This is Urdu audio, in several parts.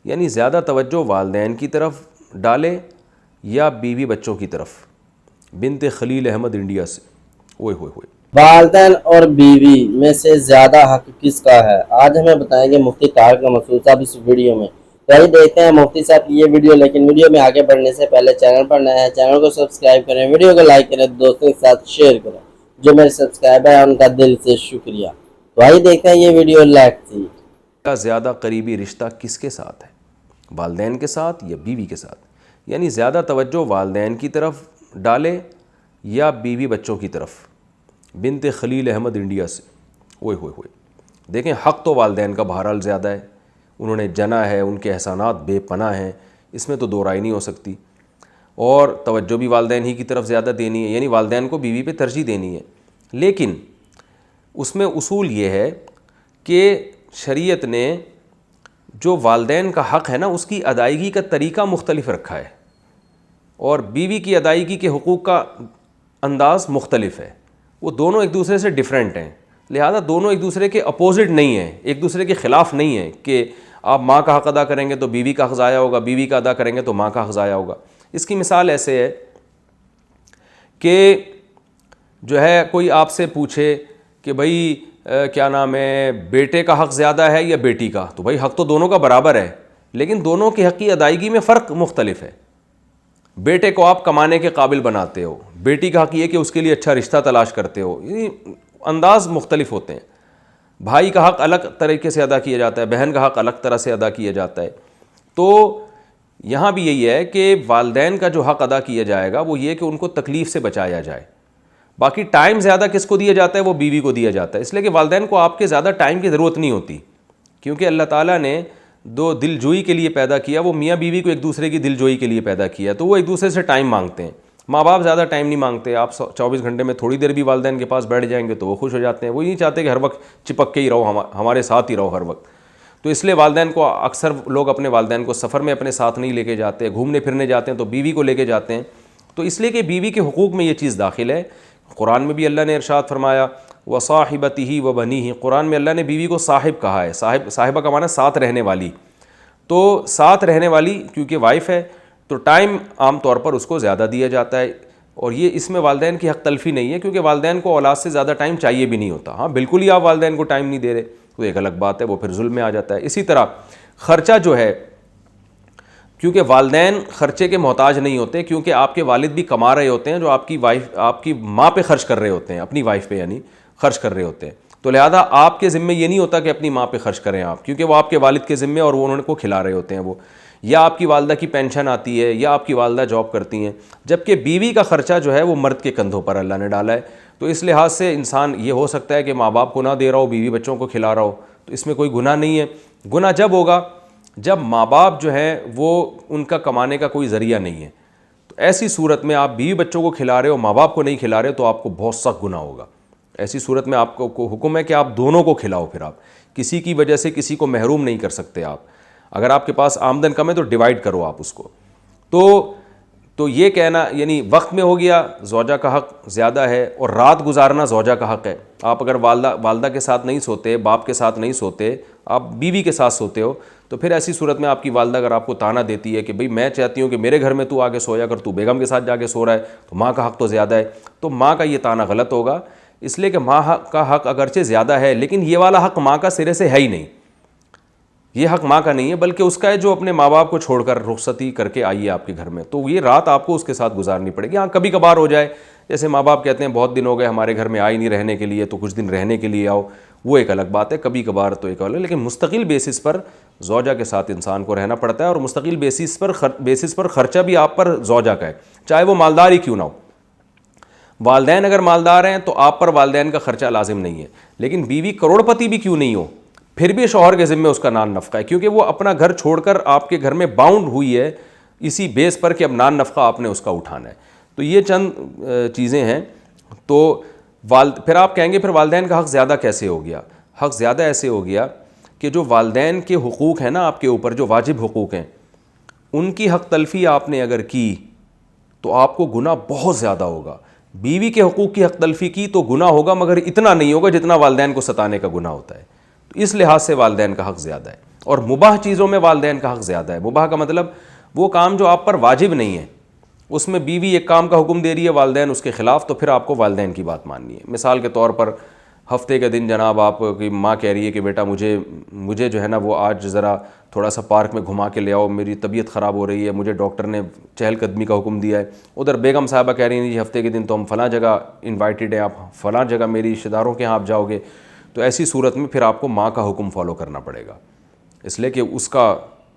یعنی زیادہ توجہ والدین کی طرف ڈالے یا بیوی بچوں کی طرف. بنت خلیل احمد انڈیا سے. اوئے ہوئے ہوئے. والدین اور بیوی میں سے زیادہ حق کس کا ہے؟ آج ہمیں بتائیں گے مفتی طارق مسعود صاحب اس ویڈیو میں. تو آئیے دیکھتے ہیں مفتی صاحب کی یہ ویڈیو. لیکن ویڈیو میں آگے بڑھنے سے پہلے چینل پر نئے ہیں چینل کو سبسکرائب کریں, ویڈیو کو لائک کریں, دوستوں کے ساتھ شیئر کریں. جو میرے سبسکرائبر ہیں ان کا دل سے شکریہ. تو آئیے دیکھتے ہیں یہ ویڈیو لیکسی. کا زیادہ قریبی رشتہ کس کے ساتھ ہے؟ والدین کے ساتھ یا بیوی کے ساتھ؟ یعنی زیادہ توجہ والدین کی طرف ڈالے یا بیوی بچوں کی طرف. بنت خلیل احمد انڈیا سے. اوئے ہوئے ہوئے. دیکھیں حق تو والدین کا بہرحال زیادہ ہے, انہوں نے جنا ہے, ان کے احسانات بے پناہ ہیں, اس میں تو دو رائے نہیں ہو سکتی. اور توجہ بھی والدین ہی کی طرف زیادہ دینی ہے, یعنی والدین کو بیوی پہ ترجیح دینی ہے. لیکن اس میں اصول یہ ہے کہ شریعت نے جو والدین کا حق ہے نا اس کی ادائیگی کا طریقہ مختلف رکھا ہے, اور بیوی کی ادائیگی کے حقوق کا انداز مختلف ہے. وہ دونوں ایک دوسرے سے ڈیفرنٹ ہیں, لہذا دونوں ایک دوسرے کے اپوزٹ نہیں ہیں, ایک دوسرے کے خلاف نہیں ہیں کہ آپ ماں کا حق ادا کریں گے تو بیوی کا حق ضائع ہوگا, بیوی کا ادا کریں گے تو ماں کا حق ضائع ہوگا. اس کی مثال ایسے ہے کہ جو ہے کوئی آپ سے پوچھے کہ بھائی کیا نام ہے, بیٹے کا حق زیادہ ہے یا بیٹی کا؟ تو بھائی حق تو دونوں کا برابر ہے, لیکن دونوں کی حق کی ادائیگی میں فرق مختلف ہے. بیٹے کو آپ کمانے کے قابل بناتے ہو, بیٹی کا حق یہ کہ اس کے لیے اچھا رشتہ تلاش کرتے ہو, یعنی انداز مختلف ہوتے ہیں. بھائی کا حق الگ طریقے سے ادا کیا جاتا ہے, بہن کا حق الگ طرح سے ادا کیا جاتا ہے. تو یہاں بھی یہی ہے کہ والدین کا جو حق ادا کیا جائے گا وہ یہ کہ ان کو تکلیف سے بچایا جائے. باقی ٹائم زیادہ کس کو دیا جاتا ہے؟ وہ بیوی کو دیا جاتا ہے, اس لیے کہ والدین کو آپ کے زیادہ ٹائم کی ضرورت نہیں ہوتی, کیونکہ اللہ تعالیٰ نے دو دل جوئی کے لیے پیدا کیا, وہ میاں بیوی کو ایک دوسرے کی دل جوئی کے لیے پیدا کیا, تو وہ ایک دوسرے سے ٹائم مانگتے ہیں. ماں باپ زیادہ ٹائم نہیں مانگتے, آپ 24 گھنٹے میں تھوڑی دیر بھی والدین کے پاس بیٹھ جائیں گے تو وہ خوش ہو جاتے ہیں. وہ نہیں چاہتے کہ ہر وقت چپک کے ہی رہو, ہمارے ساتھ ہی رہو ہر وقت. تو اس لیے والدین کو اکثر لوگ اپنے والدین کو سفر میں اپنے ساتھ نہیں لے کے جاتے, گھومنے پھرنے جاتے ہیں تو بیوی کو لے کے جاتے ہیں. تو اس لیے کہ بیوی کے حقوق میں یہ چیز داخل ہے. قرآن میں بھی اللہ نے ارشاد فرمایا وصاحبتہ وبنیہ, قرآن میں اللہ نے بیوی کو صاحب کہا ہے. صاحبہ کا معنی ساتھ رہنے والی, تو ساتھ رہنے والی کیونکہ وائف ہے تو ٹائم عام طور پر اس کو زیادہ دیا جاتا ہے. اور یہ اس میں والدین کی حق تلفی نہیں ہے, کیونکہ والدین کو اولاد سے زیادہ ٹائم چاہیے بھی نہیں ہوتا. ہاں بالکل ہی آپ والدین کو ٹائم نہیں دے رہے تو ایک الگ بات ہے, وہ پھر ظلم میں آ جاتا ہے. اسی طرح خرچہ جو ہے, کیونکہ والدین خرچے کے محتاج نہیں ہوتے, کیونکہ آپ کے والد بھی کما رہے ہوتے ہیں جو آپ کی وائف, آپ کی ماں پہ خرچ کر رہے ہوتے ہیں, اپنی وائف پہ یعنی خرچ کر رہے ہوتے ہیں. تو لہذا آپ کے ذمے یہ نہیں ہوتا کہ اپنی ماں پہ خرچ کریں آپ, کیونکہ وہ آپ کے والد کے ذمے اور وہ انہوں کو کھلا رہے ہوتے ہیں. وہ یا آپ کی والدہ کی پینشن آتی ہے یا آپ کی والدہ جاب کرتی ہیں, جبکہ بیوی کا خرچہ جو ہے وہ مرد کے کندھوں پر اللہ نے ڈالا ہے. تو اس لحاظ سے انسان یہ ہو سکتا ہے کہ ماں باپ کو نہ دے رہا ہو, بیوی بچوں کو کھلا رہا ہو, تو اس میں کوئی گناہ نہیں ہے. گناہ جب ہوگا جب ماں باپ جو ہیں وہ ان کا کمانے کا کوئی ذریعہ نہیں ہے. تو ایسی صورت میں آپ بیوی بچوں کو کھلا رہے ہو, ماں باپ کو نہیں کھلا رہے, تو آپ کو بہت سخت گناہ ہوگا. ایسی صورت میں آپ کو حکم ہے کہ آپ دونوں کو کھلاؤ. پھر آپ کسی کی وجہ سے کسی کو محروم نہیں کر سکتے. آپ اگر آپ کے پاس آمدن کم ہے تو ڈیوائڈ کرو آپ اس کو. تو یہ کہنا یعنی وقت میں ہو گیا زوجہ کا حق زیادہ ہے, اور رات گزارنا زوجہ کا حق ہے. آپ اگر والدہ کے ساتھ نہیں سوتے, باپ کے ساتھ نہیں سوتے, آپ بیوی کے ساتھ سوتے ہو, تو پھر ایسی صورت میں آپ کی والدہ اگر آپ کو تانا دیتی ہے کہ بھئی میں چاہتی ہوں کہ میرے گھر میں تو آگے سویا کر, تو بیگم کے ساتھ جا کے سو رہا ہے, تو ماں کا حق تو زیادہ ہے, تو ماں کا یہ تانا غلط ہوگا. اس لیے کہ ماں کا حق اگرچہ زیادہ ہے, لیکن یہ والا حق ماں کا سرے سے ہے ہی نہیں. یہ حق ماں کا نہیں ہے, بلکہ اس کا ہے جو اپنے ماں باپ کو چھوڑ کر رخصتی کر کے آئی ہے آپ کے گھر میں, تو یہ رات آپ کو اس کے ساتھ گزارنی پڑے گی. ہاں کبھی کبھار ہو جائے, جیسے ماں باپ کہتے ہیں بہت دن ہو گئے ہمارے گھر میں آئی نہیں رہنے کے لیے, تو کچھ دن رہنے کے لیے آؤ, وہ ایک الگ بات ہے. کبھی کبھار تو ایک الگ, لیکن مستقل بیسس پر زوجہ کے ساتھ انسان کو رہنا پڑتا ہے, اور مستقل بیسس پر خرچہ بھی آپ پر زوجہ کا ہے, چاہے وہ مالدار ہی کیوں نہ ہو. والدین اگر مالدار ہیں تو آپ پر والدین کا خرچہ لازم نہیں ہے, لیکن بیوی کروڑ پتی بھی کیوں نہیں ہو, پھر بھی شوہر کے ذمے اس کا نان نفقہ ہے, کیونکہ وہ اپنا گھر چھوڑ کر آپ کے گھر میں باؤنڈ ہوئی ہے اسی بیس پر کہ اب نان نفقہ آپ نے اس کا اٹھانا ہے. تو یہ چند چیزیں ہیں. تو پھر آپ کہیں گے پھر والدین کا حق زیادہ کیسے ہو گیا؟ حق زیادہ ایسے ہو گیا کہ جو والدین کے حقوق ہیں نا آپ کے اوپر, جو واجب حقوق ہیں, ان کی حق تلفی آپ نے اگر کی تو آپ کو گناہ بہت زیادہ ہوگا. بیوی کے حقوق کی حق تلفی کی تو گناہ ہوگا, مگر اتنا نہیں ہوگا جتنا والدین کو ستانے کا گناہ ہوتا ہے. تو اس لحاظ سے والدین کا حق زیادہ ہے. اور مباح چیزوں میں والدین کا حق زیادہ ہے. مباح کا مطلب وہ کام جو آپ پر واجب نہیں ہے، اس میں بیوی ایک کام کا حکم دے رہی ہے، والدین اس کے خلاف، تو پھر آپ کو والدین کی بات ماننی ہے. مثال کے طور پر ہفتے کے دن جناب آپ کی ماں کہہ رہی ہے کہ بیٹا مجھے جو ہے نا وہ آج ذرا تھوڑا سا پارک میں گھما کے لے آؤ، میری طبیعت خراب ہو رہی ہے، مجھے ڈاکٹر نے چہل قدمی کا حکم دیا ہے. ادھر بیگم صاحبہ کہہ رہی ہیں جی ہفتے کے دن تو ہم فلاں جگہ انوائٹیڈ ہیں، آپ فلاں جگہ میری رشتہ داروں کے ہاں آپ جاؤ گے. تو ایسی صورت میں پھر آپ کو ماں کا حکم فالو کرنا پڑے گا، اس لیے کہ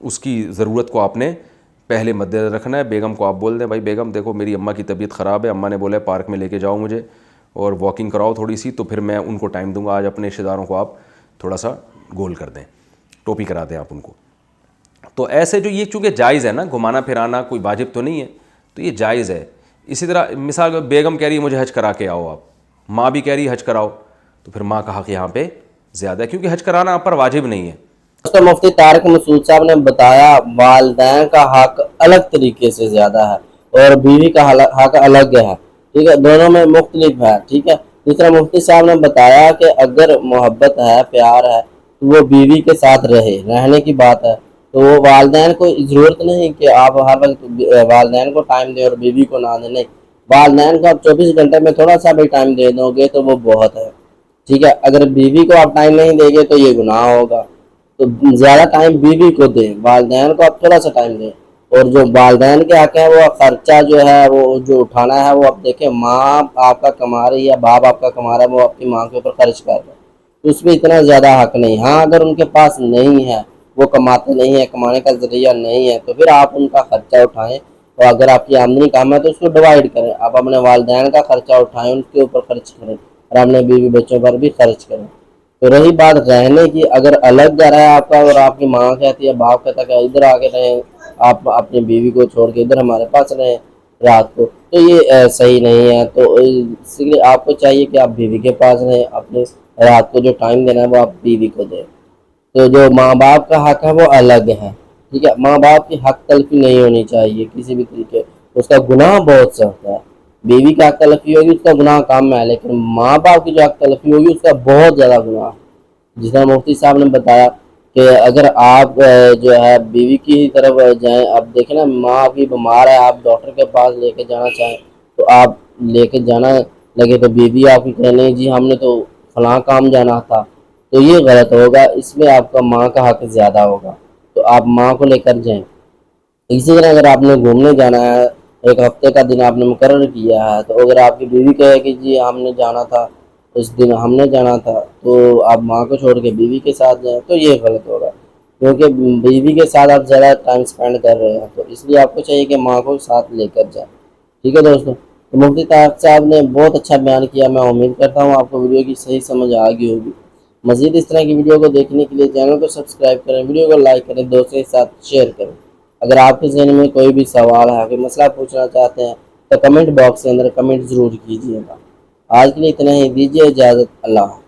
اس کی ضرورت کو آپ نے پہلے مد نظر رکھنا ہے. بیگم کو آپ بول دیں بھائی بیگم دیکھو میری اماں کی طبیعت خراب ہے، اماں نے بولا ہے پارک میں لے کے جاؤ مجھے اور واکنگ کراؤ تھوڑی سی، تو پھر میں ان کو ٹائم دوں گا. آج اپنے رشتہ داروں کو آپ تھوڑا سا گول کر دیں، ٹوپی کرا دیں آپ ان کو. تو ایسے جو یہ چونکہ جائز ہے نا، گھمانا پھرانا کوئی واجب تو نہیں ہے، تو یہ جائز ہے. اسی طرح مثال بیگم کہہ رہی ہے مجھے حج کرا کے آؤ، آپ ماں بھی کہہ رہی ہے حج کراؤ، تو پھر ماں کا حق یہاں پہ زیادہ ہے کیونکہ حج کرانا آپ پر واجب نہیں ہے. دوستو مفتی طارق مسعود صاحب نے بتایا والدین کا حق الگ طریقے سے زیادہ ہے اور بیوی کا حق الگ ہے. ٹھیک ہے، دونوں میں مختلف ہے. ٹھیک ہے، جس طرح مفتی صاحب نے بتایا کہ اگر محبت ہے، پیار ہے، تو وہ بیوی کے ساتھ رہنے کی بات ہے. تو وہ والدین کو ضرورت نہیں کہ آپ ہر وقت والدین کو ٹائم دیں اور بیوی کو نہ دیں. نہیں، والدین کو آپ 24 گھنٹے میں تھوڑا سا بھی ٹائم دے دو گے تو وہ بہت ہے. ٹھیک ہے، اگر بیوی کو آپ ٹائم نہیں دیں گے تو یہ گناہ ہوگا. تو زیادہ ٹائم بیوی کو دیں، والدین کو آپ تھوڑا سا ٹائم دیں. اور جو والدین کے حق ہے وہ خرچہ جو ہے وہ جو اٹھانا ہے وہ آپ دیکھیں، ماں آپ کا کما رہی ہے، باپ آپ کا کما رہا ہے، وہ آپ کی ماں کے اوپر خرچ کر رہے ہیں، تو اس میں اتنا زیادہ حق نہیں. ہاں اگر ان کے پاس نہیں ہے، وہ کماتے نہیں ہیں، کمانے کا ذریعہ نہیں ہے، تو پھر آپ ان کا خرچہ اٹھائیں. اور اگر آپ کی آمدنی کم ہے تو اس کو ڈیوائڈ کریں. آپ اپنے والدین کا خرچہ اٹھائیں، ان کے اوپر خرچ کریں اور اپنے بیوی بچوں پر بھی خرچ کریں. تو رہی بات رہنے کی، اگر الگ گھر ہے آپ کا اور آپ کی ماں کہتی ہے، باپ کہتا ہے کہ ادھر آ کے رہیں، آپ اپنی بیوی کو چھوڑ کے ادھر ہمارے پاس رہیں رات کو، تو یہ صحیح نہیں ہے. تو اس لیے آپ کو چاہیے کہ آپ بیوی کے پاس رہیں، اپنے رات کو جو ٹائم دینا ہے وہ آپ بیوی کو دیں. تو جو ماں باپ کا حق ہے وہ الگ ہے. ٹھیک ہے، ماں باپ کی حق تلفی نہیں ہونی چاہیے کسی بھی طریقے، اس کا گناہ بہت سخت ہے. بیوی کی حق تلفی ہوگی اس کا گناہ کم ہے، لیکن ماں باپ کی جو حق تلفی ہوگی اس کا بہت زیادہ گناہ ہے. جس طرح مفتی صاحب نے بتایا کہ اگر آپ جو ہے بیوی کی طرف جائیں، اب دیکھیں نا ماں آپ کی بیمار ہے، آپ ڈاکٹر کے پاس لے کے جانا چاہیں تو آپ لے کے جانا لگے تو بیوی آپ کی کہنے جی ہم نے تو فلاں کام جانا تھا، تو یہ غلط ہوگا. اس میں آپ کا ماں کا حق زیادہ ہوگا، تو آپ ماں کو لے کر جائیں. اسی طرح اگر آپ نے گھومنے جانا ہے، ایک ہفتے کا دن آپ نے مقرر کیا ہے، تو اگر آپ کی بیوی کہے کہ جی ہم نے جانا تھا، اس دن ہم نے جانا تھا، تو آپ ماں کو چھوڑ کے بیوی کے ساتھ جائیں تو یہ غلط ہوگا، کیونکہ بیوی کے ساتھ آپ زیادہ ٹائم سپینڈ کر رہے ہیں. تو اس لیے آپ کو چاہیے کہ ماں کو ساتھ لے کر جائیں. ٹھیک ہے دوستوں، تو مفتی طارق صاحب نے بہت اچھا بیان کیا. میں امید کرتا ہوں آپ کو ویڈیو کی صحیح سمجھ آ گئی ہوگی. مزید اس طرح کی ویڈیو کو دیکھنے کے لیے چینل کو سبسکرائب کریں، ویڈیو کو لائک کریں، دوستوں کے ساتھ شیئر کریں. اگر آپ کے ذہن میں کوئی بھی سوال ہے، کوئی مسئلہ پوچھنا چاہتے ہیں تو کمنٹ باکس کے اندر کمنٹ ضرور کیجیے گا. آج کے لیے اتنا ہی، دیجیے اجازت. اللہ حافظ.